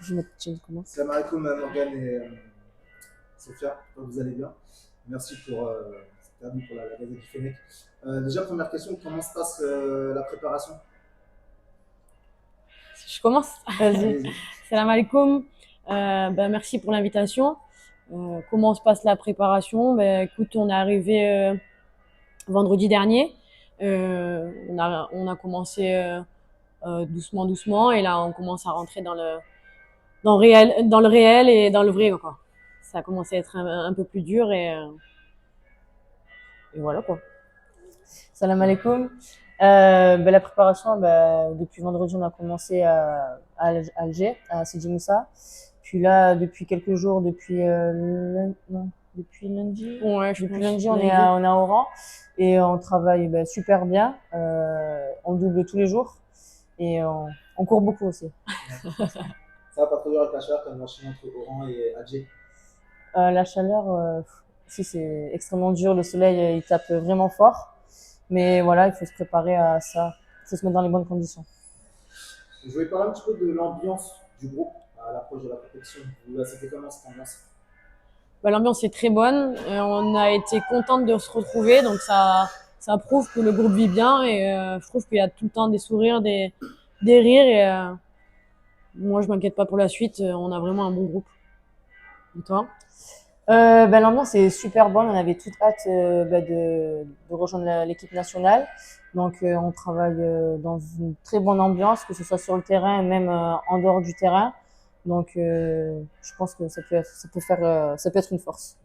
Je vais mettre comment. Salam alaikum Morgan et Sophia, j'espère que vous allez bien. Merci pour cette interview pour la Gazette du Fennec. Déjà, première question, comment se passe la préparation? Je commence. Vas-y. Allez-y. Salam alaikum. Merci pour l'invitation. Comment se passe la préparation? Écoute, on est arrivé vendredi dernier. On a commencé doucement, doucement, et là, on commence à rentrer dans le réel et dans le vrai, quoi. Ça a commencé à être un peu plus dur, et voilà, quoi. Salam alaikum. La préparation, depuis vendredi, on a commencé à Alger, à Sidi Moussa. Puis là, depuis quelques jours, depuis lundi, Ouais, depuis lundi, on est à Oran et on travaille super bien. On double tous les jours et on court beaucoup aussi. Ça va pas trop dur avec la chaleur comme l'enchaînement entre Oran et Alger? La chaleur, si c'est extrêmement dur, le soleil il tape vraiment fort. Mais voilà, il faut se préparer à ça. Il faut se mettre dans les bonnes conditions. Je voulais parler un petit peu de l'ambiance du groupe à l'approche de la compétition. C'était comment cette ambiance? L'ambiance est très bonne. On a été contente de se retrouver, donc ça prouve que le groupe vit bien, et je trouve qu'il y a tout le temps des sourires, des rires, et moi je m'inquiète pas pour la suite. On a vraiment un bon groupe. Et toi? L'ambiance est super bonne. On avait toute hâte de rejoindre l'équipe nationale. Donc, on travaille dans une très bonne ambiance, que ce soit sur le terrain et même en dehors du terrain. Donc, je pense que ça peut être une force.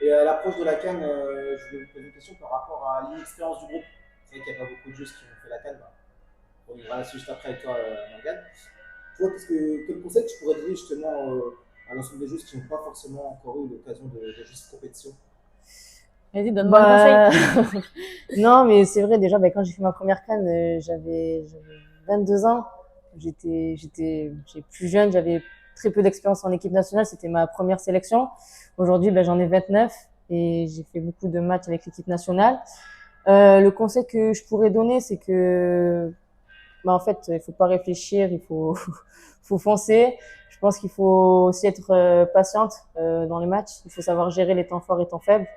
Et à l'approche de la CAN, je voulais vous poser une question par rapport à l'inexpérience du groupe. C'est vrai qu'il n'y a pas beaucoup de joueurs qui ont fait la CAN. On ira là-dessus juste après avec toi, Morgane. Toi, quel conseil tu pourrais donner justement à l'ensemble des joueurs qui n'ont pas forcément encore eu l'occasion de jouer cette compétition? Vas-y, donne-moi un conseil. Non, mais c'est vrai, déjà, quand j'ai fait ma première CAN, j'avais 22 ans. J'ai plus jeune, j'avais très peu d'expérience en équipe nationale. C'était ma première sélection. Aujourd'hui, j'en ai 29 et j'ai fait beaucoup de matchs avec l'équipe nationale. Le conseil que je pourrais donner, c'est que, en fait, il faut pas réfléchir, faut foncer. Je pense qu'il faut aussi être patiente dans les matchs. Il faut savoir gérer les temps forts et les temps faibles.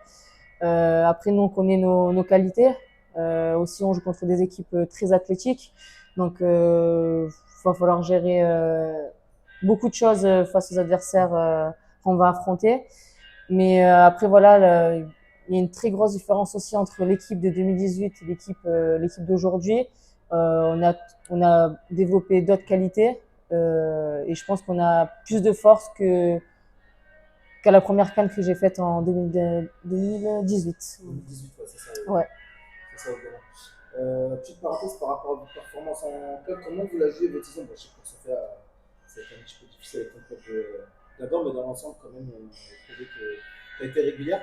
Après, nous, on connaît nos qualités. Aussi, on joue contre des équipes très athlétiques. Donc, il va falloir gérer beaucoup de choses face aux adversaires qu'on va affronter. Mais après, voilà, il y a une très grosse différence aussi entre l'équipe de 2018 et l'équipe d'aujourd'hui. On a développé d'autres qualités et je pense qu'on a plus de force qu'à la première CAN que j'ai faite en 2018. 2018, ouais, c'est ça. Ouais. C'est ça, évidemment. Petite parenthèse par rapport à votre performance en club, comment vous la jouez votre saison? Je sais que pour Sofia, ça a été un petit peu difficile avec ton club d'abord, mais dans l'ensemble, quand même, on a trouvé que tu as été régulière.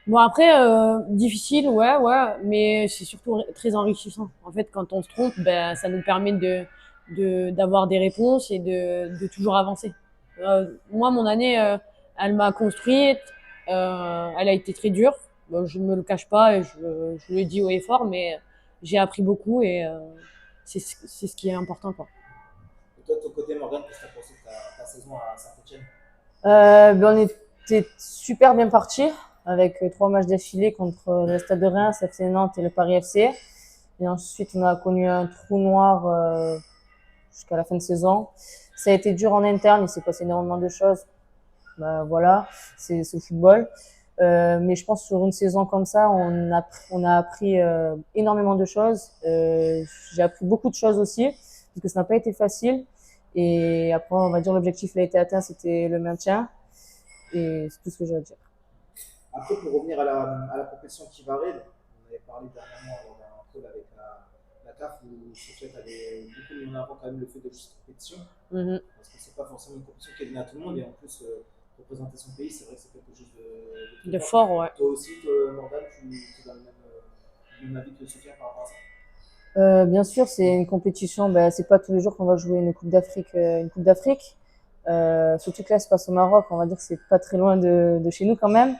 Bon, après, difficile, ouais, mais c'est surtout très enrichissant. En fait, quand on se trompe, ça nous permet d'avoir des réponses et de toujours avancer. Moi, mon année, elle m'a construite, elle a été très dure. Bon, je me le cache pas, et je le dis haut et fort, mais j'ai appris beaucoup, et c'est ce qui est important, quoi. Et toi, de ton côté, Morgane, qu'est-ce que tu as pensé de ta saison à Saint-Etienne? On était super bien partis avec 3 matchs d'affilée contre le Stade de Reims, FC Nantes et le Paris FC. Et ensuite, on a connu un trou noir jusqu'à la fin de saison. Ça a été dur en interne, il s'est passé énormément de choses. Voilà, c'est le football. Mais je pense que sur une saison comme ça, on a appris énormément de choses. J'ai appris beaucoup de choses aussi, parce que ça n'a pas été facile. Et après, on va dire l'objectif a été atteint, c'était le maintien. Et c'est tout ce que j'ai à dire. Après, pour revenir à la compétition qui va arriver, on avait parlé dernièrement lors d'un call avec la CAF où Souchet avait beaucoup mis en avant quand même le fait de jouer cette compétition. Parce que c'est pas forcément une compétition qui est donnée à tout le monde et en plus, représenter son pays, c'est vrai que c'est quelque chose De fort, ouais. Toi aussi, Morgane, tu as le même avis que Sophia par rapport à ça? Bien sûr, c'est une compétition. C'est pas tous les jours qu'on va jouer une Coupe d'Afrique. Surtout que là, se passe au Maroc. On va dire que c'est pas très loin de chez nous quand même.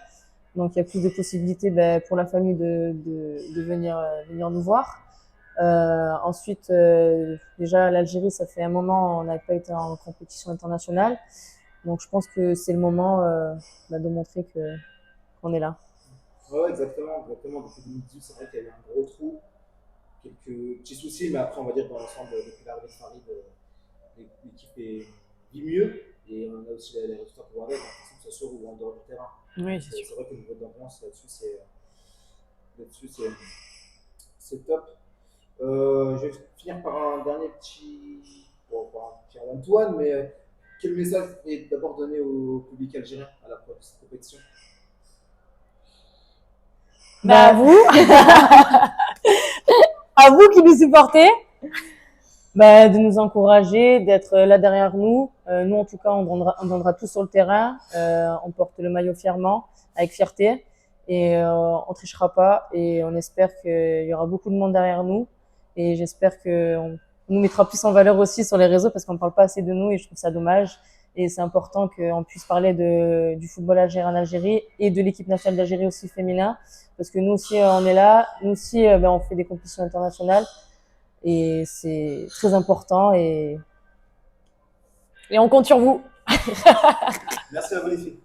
Donc, il y a plus de possibilités pour la famille de venir nous voir. Ensuite, déjà l'Algérie, ça fait un moment, on n'a pas été en compétition internationale. Donc je pense que c'est le moment de montrer que qu'on est là. Ouais, exactement, exactement. Depuis 2018, c'est vrai qu'il y a eu un gros trou, quelques petits soucis, mais après, on va dire dans l'ensemble, depuis l'arrivée de Farid, l'équipe vit mieux et on a aussi les résultats pour avec, que ce soit ou en dehors du terrain. Oui, c'est sûr. C'est vrai qu'au niveau de l'ambiance, là-dessus, c'est top. Je vais finir par un dernier petit, bon, pas un petit Antoine, mais quel message est d'abord donné au public algérien à l'approche de cette compétition? Bah, vous, à vous qui nous supportez. De nous encourager, d'être là derrière nous. Nous, en tout cas, on donnera tout sur le terrain. On porte le maillot fièrement, avec fierté, et on trichera pas. Et on espère qu'il y aura beaucoup de monde derrière nous. Et j'espère qu'on nous mettra plus en valeur aussi sur les réseaux parce qu'on ne parle pas assez de nous et je trouve ça dommage. Et c'est important qu'on puisse parler du football algérien en Algérie et de l'équipe nationale d'Algérie aussi féminin parce que nous aussi on est là. Nous aussi on fait des compétitions internationales. Et c'est très important Et on compte sur vous. Merci à vous les filles.